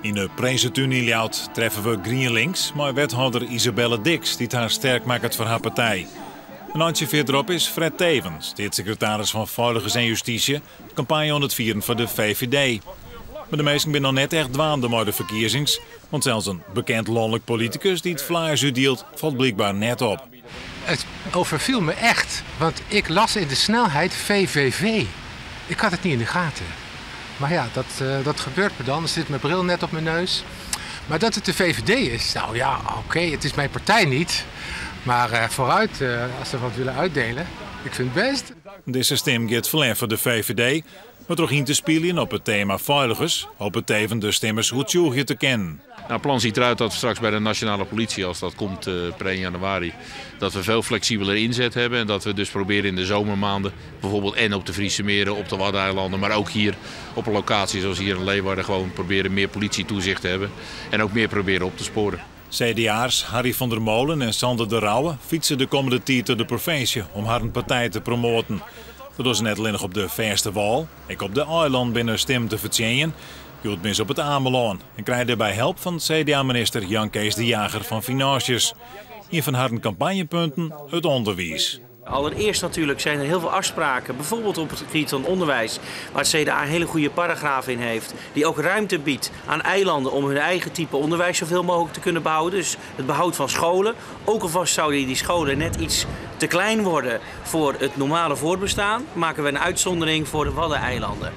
In de Prinsentunneljout treffen we GroenLinks, maar wethouder Isabelle Dix die het haar sterk maakt voor haar partij. Een handje verderop is Fred Tevens, staatssecretaris van Veiligheid en Justitie, campagne aan het vieren voor de VVD. Maar de meesten zijn nog net echt dwaande met de verkiezings, want zelfs een bekend landelijk politicus die het flyers uitdeelt, valt blijkbaar net op. Het overviel me echt, want ik las in de snelheid VVV. Ik had het niet in de gaten. Maar ja, dat gebeurt me dan. Er zit mijn bril net op mijn neus. Maar dat het de VVD is, nou ja, oké, het is mijn partij niet. Maar vooruit, als ze wat willen uitdelen, ik vind het best. Deze stem gaat verlengd voor de VVD, maar toch in te spelen op het thema veiligers, op het even de stemmers goed je te kennen. Nou, het plan ziet eruit dat we straks bij de nationale politie, als dat komt per 1 januari, dat we veel flexibeler inzet hebben. En dat we dus proberen in de zomermaanden, bijvoorbeeld en op de Friese Meren, op de Waddeneilanden, maar ook hier op een locatie zoals hier in Leeuwarden, gewoon proberen meer politietoezicht te hebben. En ook meer proberen op te sporen. CDA'ers Harry van der Molen en Sander de Rauwe fietsen de komende tijd door de provincie om haar partij te promoten. Dat was net alleen nog op de verste wal, ik op de eiland binnen stem te verzinnen. Je hoort mis op het Ameland en krijgt daarbij hulp van CDA-minister Jan Kees de Jager van Financiën. Een van haar campagnepunten het onderwijs. Allereerst natuurlijk zijn er heel veel afspraken, bijvoorbeeld op het gebied van onderwijs, waar het CDA een hele goede paragraaf in heeft, die ook ruimte biedt aan eilanden om hun eigen type onderwijs zoveel mogelijk te kunnen behouden. Dus het behoud van scholen, ook alvast zouden die scholen net iets te klein worden voor het normale voortbestaan, maken we een uitzondering voor de Waddeneilanden.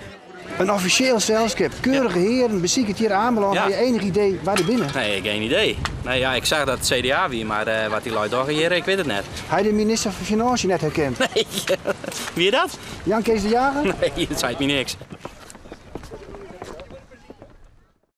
Een officieel zelfskip, keurige heren, beziek het hier Ameland. Ja. Heb je enig idee waar die binnen? Nee, geen idee. Nee, ja, ik zag dat het CDA wie, maar wat die lui daar hier, ik weet het net. Hij de minister van Financiën net herkend? Nee, wie dat? Jan Kees de Jager? Nee, dat zei me niks.